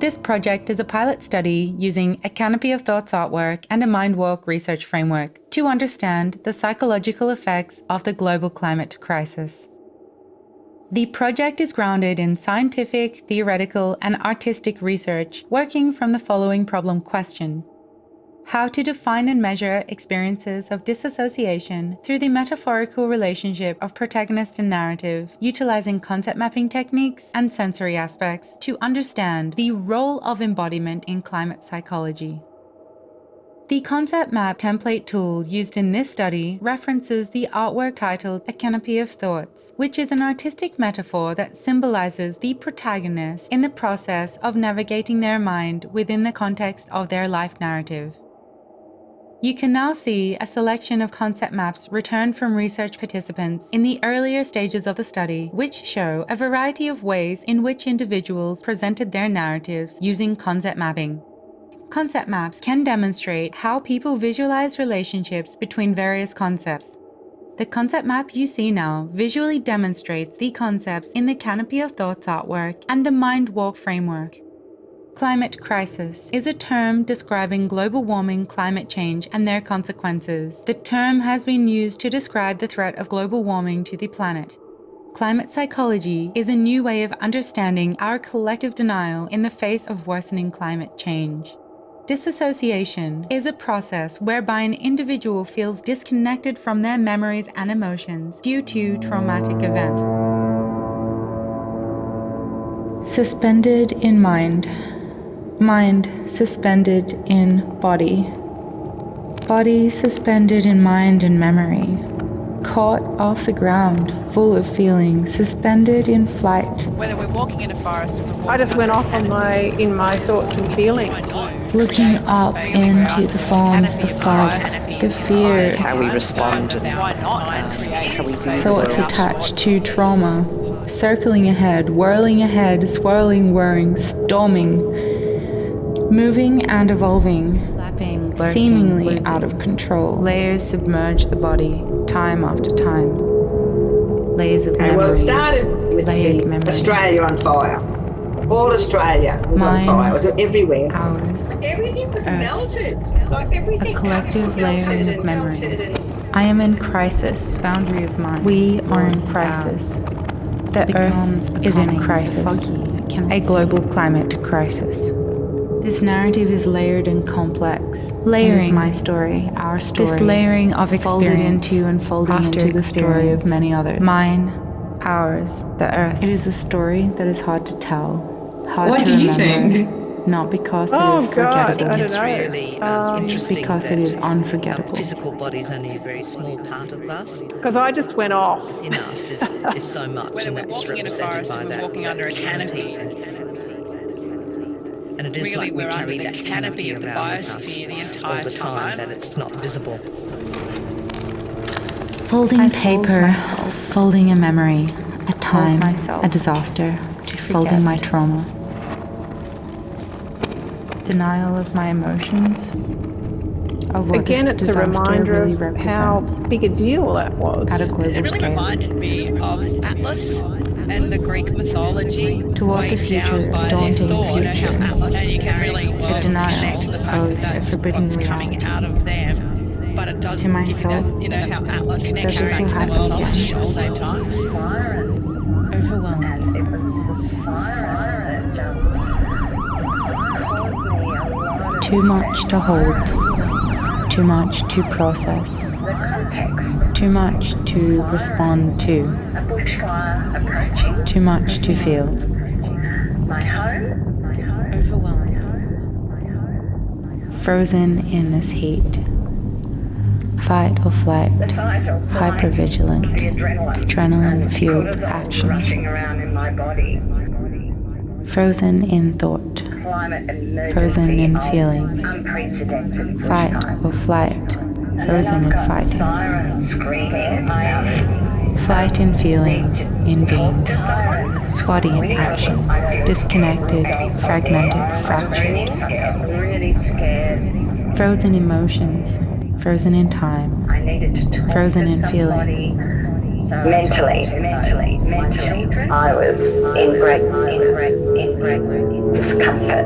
This project is a pilot study using a Canopy of Thoughts artwork and a mind walk research framework to understand the psychological effects of the global climate crisis. The project is grounded in scientific, theoretical, and artistic research, working from the following problem question: how to define and measure experiences of disassociation through the metaphorical relationship of protagonist and narrative, utilizing concept mapping techniques and sensory aspects to understand the role of embodiment in climate psychology. The concept map template tool used in this study references the artwork titled A Canopy of Thoughts, which is an artistic metaphor that symbolizes the protagonist in the process of navigating their mind within the context of their life narrative. You can now see a selection of concept maps returned from research participants in the earlier stages of the study, which show a variety of ways in which individuals presented their narratives using concept mapping. Concept maps can demonstrate how people visualize relationships between various concepts. The concept map you see now visually demonstrates the concepts in the Canopy of Thoughts artwork and the Mind Walk framework. Climate crisis is a term describing global warming, climate change, and their consequences. The term has been used to describe the threat of global warming to the planet. Climate psychology is a new way of understanding our collective denial in the face of worsening climate change. Disassociation is a process whereby an individual feels disconnected from their memories and emotions due to traumatic events. Suspended in mind. Mind suspended in body. Body suspended in mind and memory. Caught off the ground, full of feelings, suspended in flight. Whether we're walking in a forest or I just went off on my thoughts and feelings. Looking up into the forms, the fog, the fear. How we respond and how we view Thoughts attached to trauma. Circling ahead, whirling ahead, swirling, whirring, storming. Moving and evolving. Lapping, lurking, seemingly looping. Out of control. Layers submerge the body, time after time. Layers of memory. Well, it started with Australia on fire. All Australia was on fire. It was everywhere. Ours. Everything was melted. Like everything. A collective layering of memories. I am in crisis. Boundary of mind. We are in crisis. The Earth is in crisis. A global climate crisis. This narrative is layered and complex. Layering is my story, our story. This layering of experience folded into and folding into the story of many others. Mine, ours, the Earth. It is a story that is hard to tell, hard to remember. Not because it is forgettable. It's really interesting because it is unforgettable. Physical body's only a very small part of us. Because I just went off. In us is so much. Whether we're walking in a forest or we're walking under a canopy. And it is really, like we we're carry under that the canopy of the biosphere the entire all the time, time. but it's not visible. Folding paper, folding a memory, a time, a disaster, folding my trauma. Denial of my emotions. Of what Again, this it's a disaster reminder really of represents how big a deal that was. at a global It really scale. reminded me of Atlas and the Greek mythology. Toward the future, a daunting future. And you can really The denial connect to the fact of that that's forbidden what's coming reality. out of them. But it does To myself, give you that, how Atlas that connects this back will to the happen world again. at the same time. Overwhelmed. Too much to hold. Too much to process. Too much to respond to. Too much to feel. Overwhelmed. Frozen in this heat. Fight or flight. Hypervigilant. Adrenaline-fueled action. Frozen in thought. Frozen in feeling. Fight or flight. Frozen in fighting. Flight in feeling, in being. Body in action. Disconnected, fragmented, fractured. Frozen emotions. Frozen in time. Frozen in feeling. Mentally. mentally, I was in great discomfort.